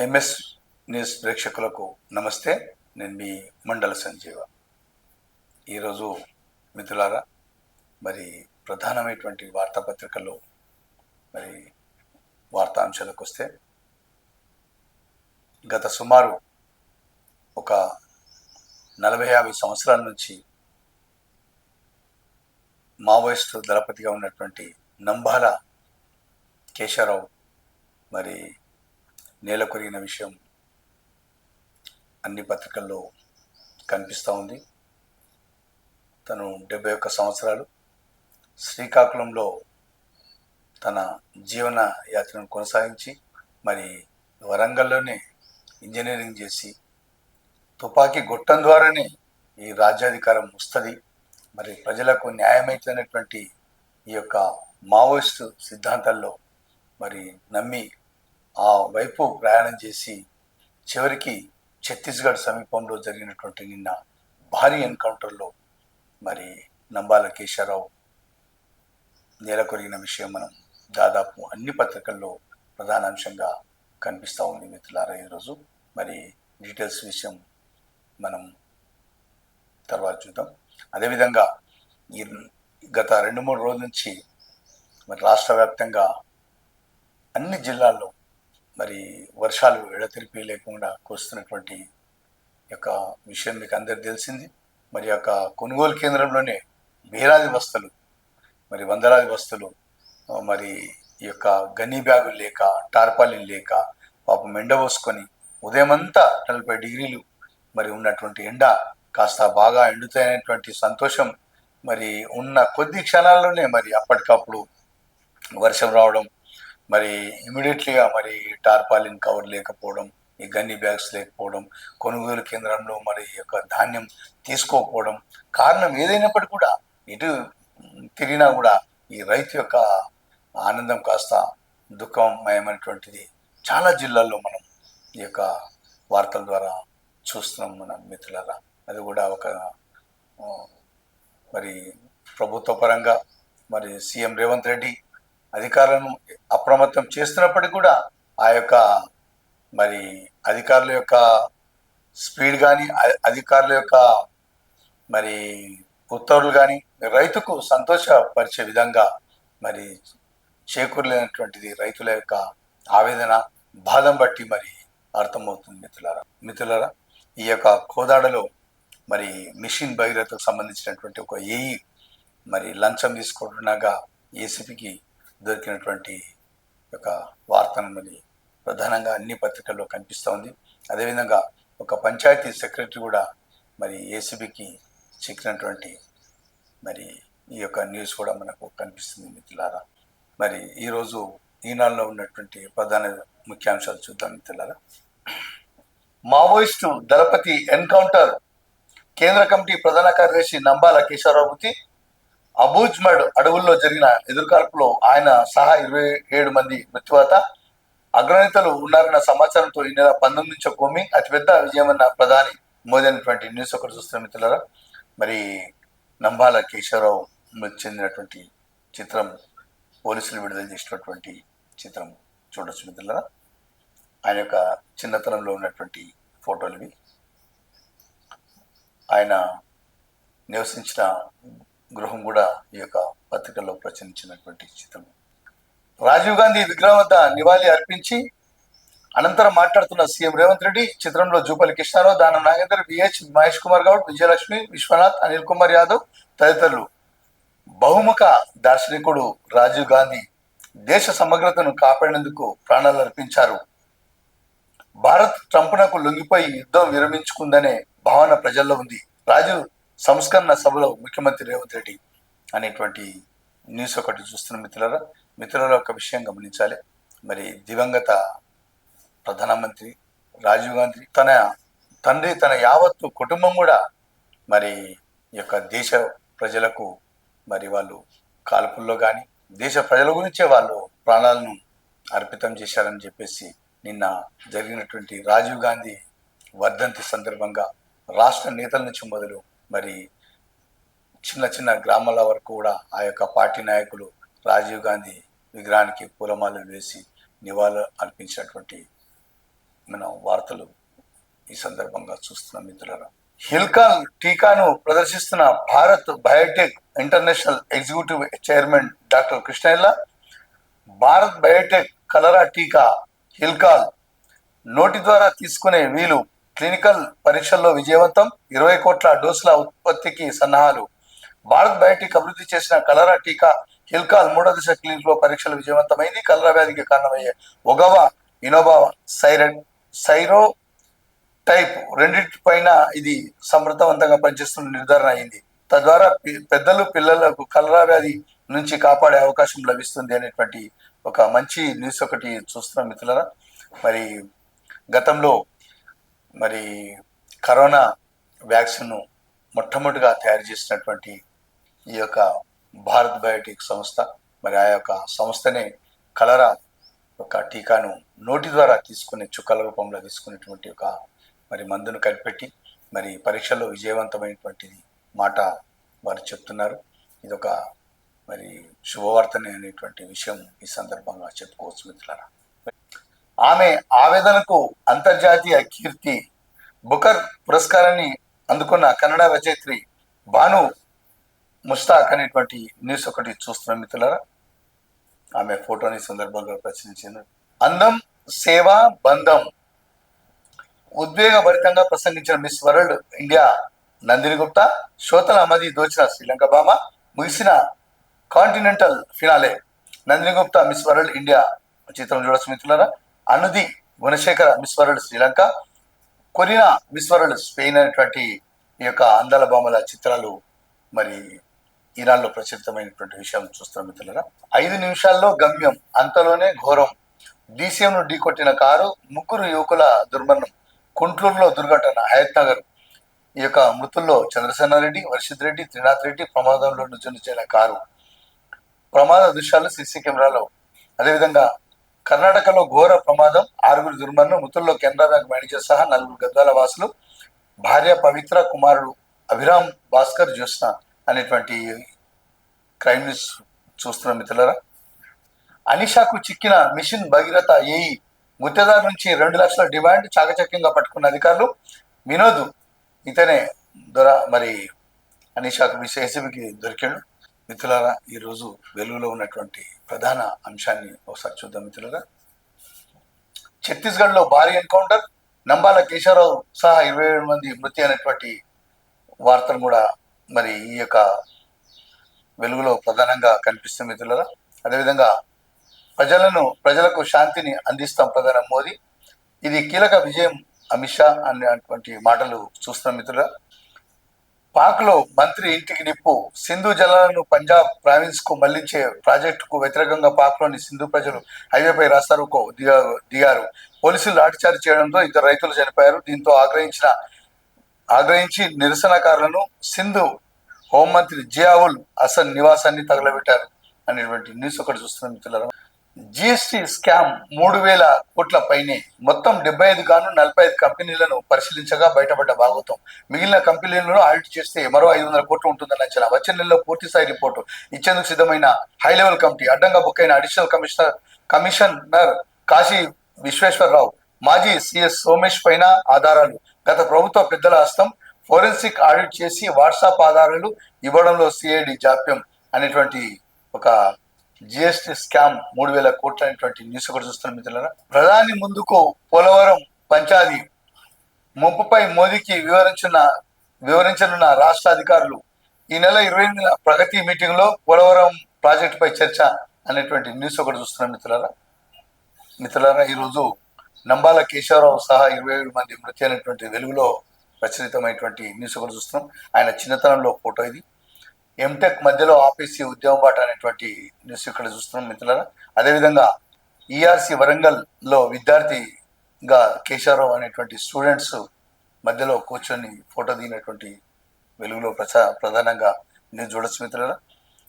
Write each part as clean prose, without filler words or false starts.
MS news ప్రేక్షకులకు నమస్తే. నేను మీ మండల సంజీవ. ఈరోజు మిత్రులారా, మరి ప్రధానమైనటువంటి వార్తాపత్రికల్లో మరి వార్తాంశాలకు వస్తే, గత సుమారు ఒక 40-50 సంవత్సరాల నుంచి మావోయిస్టు దళపతిగా ఉన్నటువంటి నంబాల కేశవరావు మరి నేల కొరిగిన విషయం అన్ని పత్రికల్లో కనిపిస్తూ ఉంది. తను 71 సంవత్సరాలు శ్రీకాకుళంలో తన జీవన యాత్రను కొనసాగించి మరి వరంగల్లోనే ఇంజనీరింగ్ చేసి తుపాకీ గొట్టం ద్వారానే ఈ రాజ్యాధికారం వస్తుంది, మరి ప్రజలకు న్యాయమైనటువంటి ఈ యొక్క మావోయిస్టు సిద్ధాంతాల్లో మరి నమ్మి ఆ వైపు ప్రయాణం చేసి చివరికి ఛత్తీస్గఢ్ సమీపంలో జరిగినటువంటి నిన్న భారీ ఎన్కౌంటర్లో మరి నంబాల కేశవరావు నేల కొరిగిన విషయం మనం దాదాపు అన్ని పత్రికల్లో ప్రధాన అంశంగా కనిపిస్తూ ఉంది మిత్రులారా. ఈరోజు మరి డీటెయిల్స్ విషయం మనం తర్వాత చూద్దాం. అదేవిధంగా ఈ గత 2-3 రోజుల నుంచి మరి రాష్ట్ర వ్యాప్తంగా అన్ని జిల్లాల్లో మరి వర్షాలు ఎడతెరిపి లేకుండా కురుస్తున్నటువంటి యొక్క విషయం మీకు అందరికి తెలిసింది. మరి యొక్క కొనుగోలు కేంద్రంలోనే వేలాది బస్తలు, మరి వందలాది బస్తలు మరి ఈ యొక్క గన్నీ బ్యాగులు లేక, టార్పాలిన్ లేక పాపం ఎండబోసుకొని ఉదయమంతా 40 డిగ్రీలు మరి ఉన్నటువంటి ఎండ కాస్త బాగా ఎండుతాయనేటువంటి సంతోషం మరి ఉన్న కొద్ది క్షణాల్లోనే మరి అప్పటికప్పుడు వర్షం రావడం, మరి ఇమీడియట్లీగా మరి టార్పాలిన్ కవర్ లేకపోవడం, ఈ గన్నీ బ్యాగ్స్ లేకపోవడం, కొనుగోలు కేంద్రంలో మరి యొక్క ధాన్యం తీసుకోకపోవడం, కారణం ఏదైనప్పటికీ కూడా ఇటు తిరిగినా కూడా ఈ రైతు యొక్క ఆనందం కాస్త దుఃఖమయమైనటువంటిది చాలా జిల్లాల్లో మనం ఈ యొక్క వార్తల ద్వారా చూస్తున్నాం మన మిత్రులారా. అది కూడా ఒక మరి ప్రభుత్వ పరంగా మరి సీఎం రేవంత్ రెడ్డి అధికారులను అప్రమత్తం చేస్తున్నప్పటికీ కూడా ఆ యొక్క మరి అధికారుల యొక్క స్పీడ్ కానీ, అధికారుల యొక్క మరి ఉత్తర్వులు కానీ రైతుకు సంతోషపరిచే విధంగా మరి చేకూరలేనటువంటిది రైతుల యొక్క ఆవేదన, బాధం బట్టి మరి అర్థమవుతుంది మిత్రులారా. ఈ యొక్క కోదాడలో మరి మిషన్ భగీరథకు సంబంధించినటువంటి ఒక ఏఈ మరి లంచం తీసుకుంటున్నాగా ఏసీపీకి దొరికినటువంటి ఒక వార్తను మరి ప్రధానంగా అన్ని పత్రికల్లో కనిపిస్తూ ఉంది. అదేవిధంగా ఒక పంచాయతీ సెక్రటరీ కూడా మరి ఏసీబీకి చిక్కినటువంటి మరి ఈ యొక్క న్యూస్ కూడా మనకు కనిపిస్తుంది మిత్రులారా. మరి ఈరోజు ఈనాడులో ఉన్నటువంటి ప్రధాన ముఖ్యాంశాలు చూద్దాం మిత్రులారా. మావోయిస్టు దళపతి ఎన్కౌంటర్, కేంద్ర కమిటీ ప్రధాన కార్యదర్శి నంబాల కేశవరావు మృతి. అబూజ్మడ్ అడవుల్లో జరిగిన ఎదురుకాల్పులో ఆయన సహా 27 మంది మృత్యువాత. అగ్రనేతలు ఉన్నారన్న సమాచారంతో ఈ నెల 19 నుంచి కోమింగ్ అతిపెద్ద విజయమన్న ప్రధాని మోదీ అనేటువంటి న్యూస్ ఒకటి చూస్తున్న మిత్రులారా. మరి నంబాల కేశవరావు మృతి చెందినటువంటి చిత్రం పోలీసులు విడుదల చేసినటువంటి చిత్రం చూడొచ్చు మిత్రులారా. ఆయన యొక్క చిన్నతనంలో ఉన్నటువంటి ఫోటోలు ఇవి. ఆయన నివసించిన గృహం కూడా ఈ యొక్క పత్రికల్లో ప్రచురించినటువంటి చిత్రం. రాజీవ్ గాంధీ విగ్రహం వద్ద నివాళి అర్పించి అనంతరం మాట్లాడుతున్న సీఎం రేవంత్ రెడ్డి చిత్రంలో జూపల్లి కృష్ణారావు, దానం నాగేందర్, విహెచ్ మహేష్ కుమార్ గౌడ్, విజయలక్ష్మి, విశ్వనాథ్, అనిల్ కుమార్ యాదవ్ తదితరులు. బహుముఖ దార్శనికుడు రాజీవ్ గాంధీ దేశ సమగ్రతను కాపాడేందుకు ప్రాణాలు అర్పించారు. భారత్ ట్రంప్నకు లొంగిపోయి యుద్ధం విరమించుకుందనే భావన ప్రజల్లో ఉంది. రాజీవ్ సంస్కరణ సభలో ముఖ్యమంత్రి రేవంత్ రెడ్డి అనేటువంటి న్యూస్ ఒకటి చూస్తున్న మిత్రుల ఒక విషయం గమనించాలి. మరి దివంగత ప్రధానమంత్రి రాజీవ్ గాంధీ తన తండ్రి, తన యావత్తు కుటుంబం కూడా మరి ఈ యొక్క దేశ ప్రజలకు మరి వాళ్ళు కాల్పుల్లో కానీ దేశ ప్రజల గురించే వాళ్ళు ప్రాణాలను అర్పితం చేశారని చెప్పేసి నిన్న జరిగినటువంటి రాజీవ్ గాంధీ వర్ధంతి సందర్భంగా రాష్ట్ర నేతల నుంచి మొదలు మరి చిన్న చిన్న గ్రామాల వరకు కూడా ఆ యొక్క పార్టీ నాయకులు రాజీవ్ గాంధీ విగ్రహానికి పూలమాలలు వేసి నివాళులు అర్పించినటువంటి మనం వార్తలు ఈ సందర్భంగా చూస్తున్నాం మిత్రులారా. హిల్కాల్ టీకాను ప్రదర్శిస్తున్న Bharat Biotech International executive chairman doctor Krishnaiah, Bharat Biotech cholera టీకా హిల్కాల్ నోటి ద్వారా తీసుకునే వీలు, క్లినికల్ పరీక్షల్లో విజయవంతం, 20 కోట్ల డోసుల ఉత్పత్తికి సన్నాహాలు. భారత్ బయోటెక్ అభివృద్ధి చేసిన కలరా టీకా హిల్కాల్ 3వ దశ క్లినికల్ పరీక్షలు విజయవంతమైంది. కలరా వ్యాధికి కారణమయ్యే ఒగవ, ఇనోవా సైరో టైప్ రెండింటిపైన ఇది సమర్థవంతంగా పనిచేస్తున్న నిర్ధారణ అయింది. తద్వారా పెద్దలు పిల్లలకు కలరా వ్యాధి నుంచి కాపాడే అవకాశం లభిస్తుంది అనేటువంటి ఒక మంచి న్యూస్ ఒకటి చూస్తున్నాం మిత్రులారా. మరి గతంలో మరి కరోనా వ్యాక్సిన్ను మొట్టమొదటిగా తయారు చేసినటువంటి ఈ యొక్క భారత్ బయోటెక్ సంస్థ, మరి ఆ యొక్క సంస్థనే కలరా ఒక టీకాను నోటి ద్వారా తీసుకునే చుక్కల రూపంలో తీసుకునేటువంటి ఒక మరి మందును కనిపెట్టి మరి పరీక్షల్లో విజయవంతమైనటువంటిది మాట వారు చెప్తున్నారు. ఇదొక మరి శుభవార్తనే అనేటువంటి విషయం ఈ సందర్భంగా చెప్పుకోవచ్చు మిత్రులారా. ఆమె ఆవేదనకు అంతర్జాతీయ కీర్తి. బుకర్ పురస్కారాన్ని అందుకున్న కన్నడ రచయిత్రి భాను ముస్తాక్ అనేటువంటి న్యూస్ ఒకటి చూస్తున్న మిత్రులారా. ఆమె ఫోటోని సందర్భంగా ప్రచురించింది. అందం, సేవ, బంధం ఉద్వేగభరితంగా ప్రసంగించిన Miss World India Nandini Gupta, శ్రోతల మది దోచిన శ్రీలంక భామ. ముగిసిన continental finale. Nandini Gupta Miss World India చిత్రం చూడొచ్చు మిత్రులారా. Anudi Gunasekara Miss World Sri Lanka, Korina Miss World Spain అనేటువంటి ఈ యొక్క అందాల భామల చిత్రాలు మరి ఈనాడులో ప్రచురితమైనటువంటి విషయం చూస్తున్నాం మిత్రులారా. 5 నిమిషాల్లో గమ్యం, అంతలోనే ఘోరం. డీసీఎంను ఢీకొట్టిన కారు, 3 యువకుల దుర్మరణం. కుంట్లూరులో దుర్ఘటన. హయత్ నగర్. ఈ యొక్క మృతుల్లో చంద్రసేనారెడ్డి, వర్షిత్ రెడ్డి, త్రినాథ్ రెడ్డి. ప్రమాదంలో నుజ్జునిచ్చిన కారు. ప్రమాద దృశ్యాలు సీసీ కెమెరాలో. అదేవిధంగా కర్ణాటకలో ఘోర ప్రమాదం, 6 దుర్మరణం. మృతుల్లో కెనరా బ్యాంక్ మేనేజర్ సహా 4 గద్వాల వాసులు. భార్య పవిత్ర, కుమారుడు అభిరామ్, భాస్కర్, జ్యోత్స్న అనేటువంటి క్రైమ్ న్యూస్ చూస్తున్న మిత్రులారా. అనిషాకు చిక్కిన మిషన్ భగీరథ ఏఈ, గుత్తేదారు నుంచి 2 లక్షల డిమాండ్, చాకచక్యంగా పట్టుకున్న అధికారులు. వినోద్ ఇతనే దొర మరి అనిషాకు ఏసీబీకి దొరికాడు. మిత్రులారా, ఈరోజు వెలుగులో ఉన్నటువంటి ప్రధాన అంశాన్ని ఒకసారి చూద్దాం మిత్రులారా. ఛత్తీస్గఢ్లో భారీ ఎన్కౌంటర్, నంబాల కేశవరావు సహా 27 మంది మృతి అనేటువంటి వార్తలు కూడా మరి ఈ యొక్క వెలుగులో ప్రధానంగా కనిపిస్తుంది మిత్రులారా. అదేవిధంగా ప్రజలకు శాంతిని అందిస్తాం ప్రధాని మోదీ, ఇది కీలక విజయం అమిత్ షా అనేటువంటి మాటలు చూస్తున్నాం మిత్రులారా. పాక్లో మంత్రి ఇంటికి నిప్పు, సింధు జలాలను పంజాబ్ ప్రావిన్స్ కు మళ్లించే ప్రాజెక్టుకు వ్యతిరేకంగా పాక్లోని సింధు ప్రజలు హైవేపై రాస్తారోకో దిగారు. పోలీసులు లాఠీచార్జ్ చేయడంతో 2 రైతులు చనిపోయారు. దీంతో ఆగ్రహించి నిరసనకారులను సింధు హోంమంత్రి జియావుల్ హసన్ నివాసాన్ని తగలబెట్టారు అనేటువంటి న్యూస్ ఒకటి చూస్తున్నాం మిత్రులారా. జిఎస్టీ స్కామ్ 3,000 కోట్ల పైనే, మొత్తం 75 గాను 45 కంపెనీలను పరిశీలించగా బయటపడ్డ భాగవతం. మిగిలిన కంపెనీలను ఆడిట్ చేస్తే మరో 500 కోట్లు ఉంటుందని అంచనా. వచ్చే నెలలో పూర్తిస్థాయి రిపోర్టు ఇచ్చేందుకు సిద్ధమైన హైలెవెల్ కమిటీ. అడ్డంగా బుక్ అయిన అడిషనల్ కమిషనర్ కాశీ విశ్వేశ్వరరావు, మాజీ సిఎస్ సోమేష్ పైన ఆధారాలు. గత ప్రభుత్వ పెద్దల హస్తం, ఫోరెన్సిక్ ఆడిట్ చేసి వాట్సాప్ ఆధారాలు ఇవ్వడంలో సిఐడి జాప్యం అనేటువంటి ఒక జిఎస్టీ స్కామ్ 3,000 కోట్ల అనేటువంటి న్యూస్ ఒకటి చూస్తున్నాం మిత్రులారా. ప్రధాని ముందుకు పోలవరం పంచాది, ముప్పుపై మోదీకి వివరించనున్న రాష్ట్ర అధికారులు. ఈ నెల 28న ప్రగతి మీటింగ్ లో పోలవరం ప్రాజెక్టుపై చర్చ అనేటువంటి న్యూస్ ఒకటి చూస్తున్నాం మిత్రులారా. ఈరోజు నంబాల కేశవరావు సహా 27 మంది మృతి అనేటువంటి వెలుగులో ప్రచురితమైనటువంటి న్యూస్ ఒకటి చూస్తున్నాం. ఆయన చిన్నతనంలో ఫోటో ఇది. ఎంటెక్ మధ్యలో ఆపేసి ఉద్యమ బాట అనేటువంటి న్యూస్ ఇక్కడ చూస్తున్నాం మిత్రులారా. అదేవిధంగా ఈఆర్సి వరంగల్ లో విద్యార్థిగా కేశవరావు అనేటువంటి స్టూడెంట్స్ మధ్యలో కూర్చొని ఫోటో దిగినటువంటి వెలుగులో ప్రధానంగా న్యూస్ చూడొచ్చు మిత్రులారా.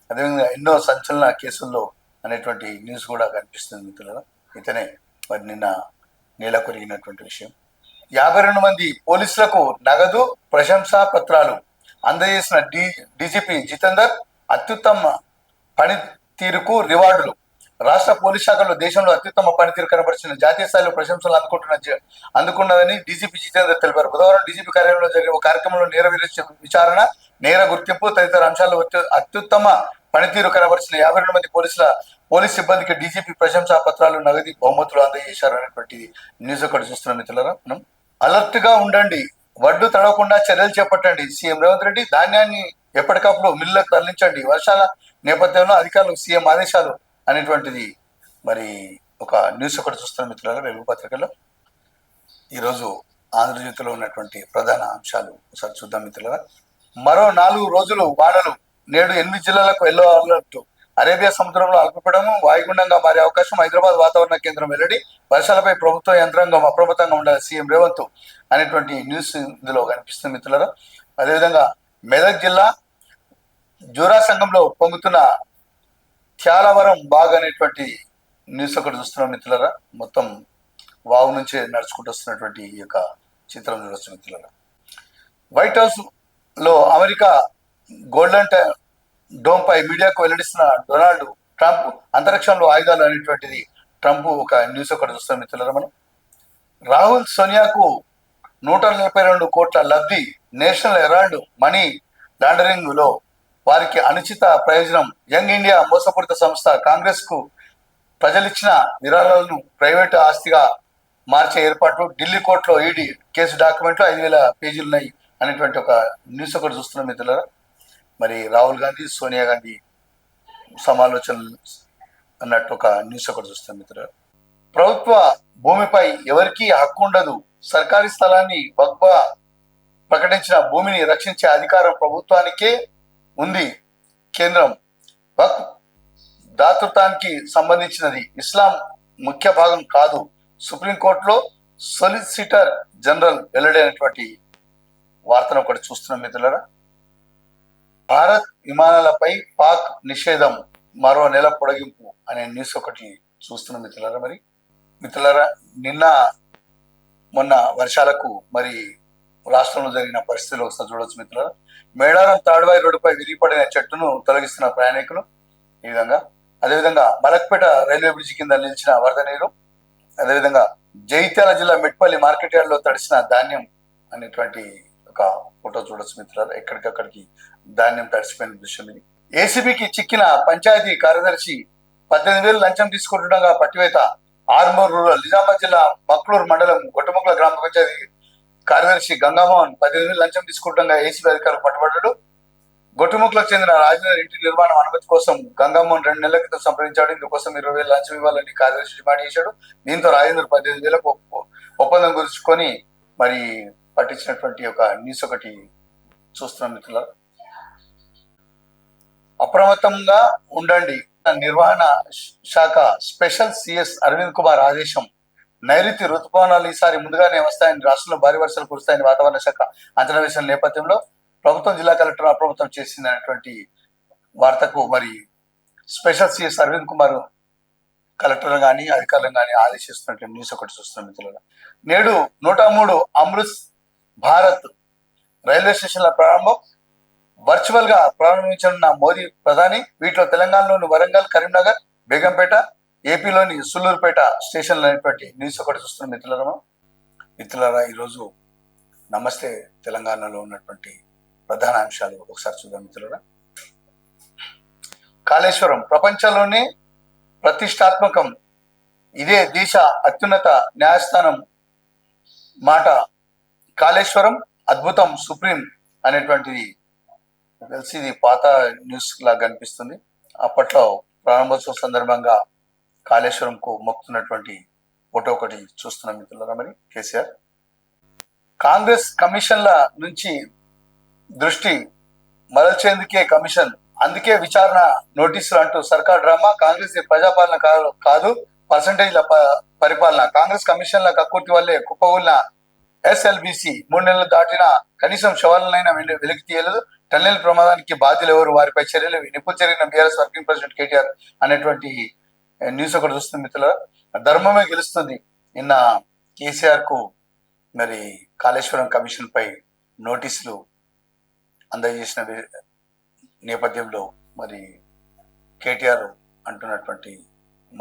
అదేవిధంగా ఎన్నో సంచలన కేసుల్లో అనేటువంటి న్యూస్ కూడా కనిపిస్తుంది మిత్రులారా. ఇతనే మరి నిన్న నేల కొరిగినటువంటి విషయం. 52 మంది పోలీసులకు నగదు ప్రశంసా పత్రాలు అందజేసిన డీజీపీ జితేందర్, అత్యుత్తమ పనితీరుకు రివార్డులు. రాష్ట్ర పోలీస్ శాఖలో దేశంలో అత్యుత్తమ పనితీరు కనబరిచిన జాతీయ స్థాయిలో ప్రశంసలు అందుకున్నదని డీజీపీ జితేందర్ తెలిపారు. బుధవారం డీజీపీ కార్యాలయంలో జరిగిన ఒక కార్యక్రమంలో నేర విచారణ, నేర గుర్తింపు తదితర అంశాల్లో అత్యుత్తమ పనితీరు కనబరిచిన 52 మంది పోలీస్ సిబ్బందికి డీజీపీ ప్రశంసా పత్రాలు, నగదు బహుమతులు అందజేశారు అనేటువంటి న్యూస్ ఒకటి చూస్తున్నాం మిత్రులారా. మనం అలర్ట్ గా ఉండండి, వడ్డు తడవకుండా చర్యలు చేపట్టండి. సీఎం రేవంత్ రెడ్డి ధాన్యాన్ని ఎప్పటికప్పుడు మిల్లులకు తరలించండి. వర్షాల నేపథ్యంలో అధికారులకు సీఎం ఆదేశాలు అనేటువంటిది మరి ఒక న్యూస్ ఒకటి చూస్తున్న మిత్రులారా వెలుగు పత్రికలో. ఈరోజు ఆంధ్రజ్యోతిలో ఉన్నటువంటి ప్రధాన అంశాలు ఒకసారి చూద్దాం మిత్రులారా. మరో 4 రోజులు వానలు, నేడు 8 జిల్లాలకు ఎల్లో అలర్ట్. అరేబియా సముద్రంలో అల్పపీడనం వాయుగుండంగా మారే అవకాశం, హైదరాబాద్ వాతావరణ కేంద్రం వెల్లడి. వర్షాలపై ప్రభుత్వ యంత్రాంగం అప్రమత్తంగా ఉండాలి, సీఎం రేవంత్ అనేటువంటి న్యూస్ ఇందులో కనిపిస్తుంది మిత్రులారా. అదేవిధంగా మెదక్ జిల్లా జూరా సంఘంలో పొంగుతున్న త్యాలవరం బాగ్ అనేటువంటి న్యూస్ ఒకటి చూస్తున్నాం మిత్రులారా. మొత్తం వాగు నుంచి నడుచుకుంటూ వస్తున్నటువంటి ఈ యొక్క చిత్రం చూడొచ్చు మిత్రులారా. వైట్ హౌస్ లో అమెరికా గోల్డెన్ డోమ్ పై మీడియాకు వెల్లడిస్తున్న డొనాల్డ్ ట్రంప్, అంతరిక్షంలో ఆయుధాలు అనేటువంటిది ట్రంప్ ఒక న్యూస్ ఒకటి చూస్తాం మిత్రులారా. మనం రాహుల్ సోనియాకు 142 కోట్ల లబ్ధి, నేషనల్ హెరాల్డ్ మనీ లాండరింగ్ లో వారికి అనుచిత ప్రయోజనం. యంగ్ ఇండియా మోసపూరిత సంస్థ కాంగ్రెస్ కు ప్రజలిచ్చిన విరాళాలను ప్రైవేటు ఆస్తిగా మార్చే ఏర్పాటు. ఢిల్లీ కోర్టులో ఈడీ కేసు డాక్యుమెంట్లు 5,000 పేజీలు ఉన్నాయి అనేటువంటి ఒక న్యూస్ ఒకటి చూస్తున్నాం మిత్రులారా. మరి రాహుల్ గాంధీ, సోనియా గాంధీ సమాలోచనలు అన్నట్టు ఒక న్యూస్ ఒకటి చూస్తాం మిత్రులారా. ప్రభుత్వ భూమిపై ఎవరికీ హక్కు ఉండదు, సర్కారీ స్థలాన్ని వక్ఫ్గా ప్రకటించిన భూమిని రక్షించే అధికారం ప్రభుత్వానికే ఉంది. కేంద్రం వక్ఫ్ దాతృత్వానికి సంబంధించినది, ఇస్లాం ముఖ్య భాగం కాదు. సుప్రీంకోర్టులో సొలిసిటర్ జనరల్ వెల్లడైనటువంటి వార్తను ఒకటి చూస్తున్నాం మిత్రులారా. భారత్ విమానాలపై పాక్ నిషేధం మరో నెల పొడిగింపు అనే న్యూస్ ఒకటి చూస్తున్నాం మిత్రులారా. మరి మిత్రులారా, నిన్న మొన్న వర్షాలకు మరి రాష్ట్రంలో జరిగిన పరిస్థితులు ఒకసారి చూడవచ్చు మిత్రులారా. మేడారం తాడువాయి రోడ్డుపై విరిగిపడిన చెట్టును తొలగిస్తున్న ప్రయాణికులు ఈ విధంగా. అదేవిధంగా మలక్పేట రైల్వే బ్రిడ్జి కింద నిలిచిన వరద నీరు. అదేవిధంగా జగిత్యాల జిల్లా మెట్పల్లి మార్కెట్ యార్డ్ లో తడిసిన ధాన్యం అనేటువంటి ఒక ఫోటో చూడొచ్చు మిత్రులారా. ఎక్కడికక్కడికి ధాన్యం తడిసిపోయిన దృశ్యం ఇది. ఏసీబీకి చిక్కిన పంచాయతీ కార్యదర్శి 18,000 లంచం తీసుకుంటుండగా పట్టివేత. ఆర్మూర్ రూరల్ నిజామాబాద్ జిల్లా మక్లూరు మండలం గొట్టముక్కల గ్రామ పంచాయతీ కార్యదర్శి గంగామోహన్ 18,000 లంచం తీసుకుంటుండగా ఏసీబీ అధికారులు పట్టుబడ్డాడు. గొట్టుముక్కలకు చెందిన రాజేందర్ ఇంటి నిర్మాణం అనుమతి కోసం గంగామోహన్ 2 నెలల క్రితం సంప్రదించాడు. ఇందుకోసం 20,000 లంచం ఇవ్వాలని కార్యదర్శి డిమాండ్ చేశాడు. దీంతో రాజేందర్ 18,000 ఒప్పందం కుదుర్చుకొని మరి పట్టించినటువంటి ఒక న్యూస్ ఒకటి చూస్తున్నాం మిత్రులారా. అప్రమత్తంగా ఉండండి, నిర్వహణ శాఖ స్పెషల్ సిఎస్ అరవింద్ కుమార్ ఆదేశం. నైరుతి ఋతుపవనాలు ఈసారి ముందుగానే వస్తాయని, రాష్ట్రంలో భారీ వర్షాలు కురుస్తాయని వాతావరణ శాఖ అంచనా వేసిన నేపథ్యంలో ప్రభుత్వం జిల్లా కలెక్టర్ అప్రమత్తం చేసినటువంటి వార్తకు మరి special CS Arvind Kumar collector కానీ అధికారులను కానీ ఆదేశిస్తున్నటువంటి న్యూస్ ఒకటి చూస్తున్నాం మిత్రులారా. నేడు 103 అమృత్ భారత్ రైల్వే స్టేషన్ల ప్రారంభం. వర్చువల్ గా ప్రారంభించనున్న మోదీ ప్రధాని. వీటిలో తెలంగాణలోని వరంగల్, కరీంనగర్, బేగంపేట, ఏపీలోని సుల్లూరుపేట స్టేషన్లు అనేటువంటి న్యూస్ ఒకటి చూస్తున్నాం మిత్రులారా. ఈరోజు నమస్తే తెలంగాణలో ఉన్నటువంటి ప్రధాన అంశాలు ఒకసారి చూద్దాం మిత్రులారా. కాళేశ్వరం ప్రపంచంలోనే ప్రతిష్టాత్మకం, ఇదే దేశ అత్యున్నత న్యాయస్థానం మాట. కాళేశ్వరం అద్భుతం, సుప్రీం అనేటువంటిది తెలిసి ఇది పాత న్యూస్ లాగా కనిపిస్తుంది. అప్పట్లో ప్రారంభోత్సవం సందర్భంగా కాళేశ్వరంకు మొక్కుతున్నటువంటి ఫోటో ఒకటి చూస్తున్నాం మిత్రులారా. మరి కేసీఆర్ కాంగ్రెస్ కమిషన్ల నుంచి దృష్టి మరల్చేందుకే కమిషన్, అందుకే విచారణ నోటీసులు అంటూ సర్కార్ డ్రామా. కాంగ్రెస్ ప్రజాపాలన కాదు, పర్సంటేజ్ల పరిపాలన. కాంగ్రెస్ కమిషన్ల కక్కుర్తి వల్లే కుప్పగూలిన ఎస్ఎల్బిసి 3 నెలలు దాటినా కనీసం శవాలనైనా వెలికి తీయలేదు. టన్నెల్ ప్రమాదానికి బాధ్యులు ఎవరు, వారిపై చర్యలు. నిప్పు జరిగిన బీఆర్ఎస్ వర్కింగ్ ప్రెసిడెంట్ కేటీఆర్ అనేటువంటి న్యూస్ ఒకటి చూస్తుంది మిత్రులారా. ధర్మమే గెలుస్తుంది. నిన్న కేసీఆర్ కు మరి కాళేశ్వరం కమిషన్ పై నోటీసులు అందజేసిన నేపథ్యంలో మరి కేటీఆర్ అంటున్నటువంటి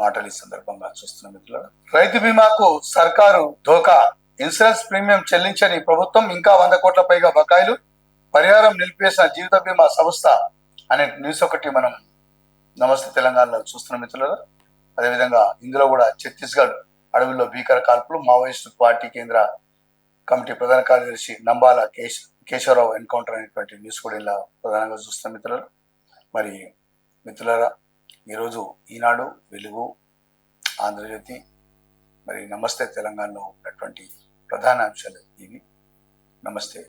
మాటలు ఈ సందర్భంగా చూస్తున్నాం మిత్రులారా. రైతు బీమాకు సర్కారు ధోకా, ఇన్సూరెన్స్ ప్రీమియం చెల్లించని ప్రభుత్వం, ఇంకా 100 కోట్ల పైగా బకాయిలు, పరిహారం నిలిపేసిన జీవిత బీమా సంస్థ అనే న్యూస్ ఒకటి మనం నమస్తే తెలంగాణలో చూస్తున్నాం మిత్రులారా. అదేవిధంగా ఇందులో కూడా ఛత్తీస్గఢ్ అడవుల్లో భీకర కాల్పులు, మావోయిస్టు పార్టీ కేంద్ర కమిటీ ప్రధాన కార్యదర్శి నంబాల కేశవరావు ఎన్కౌంటర్ అనేటువంటి న్యూస్ కూడా ఇలా ప్రధానంగా చూస్తున్నాం మిత్రులారా. మరి మిత్రులారా, ఈరోజు ఈనాడు, వెలుగు, ఆంధ్రజ్యోతి, మరి నమస్తే తెలంగాణలో ఉన్నటువంటి ప్రధాన అంశాలు ఇవి. నమస్తే.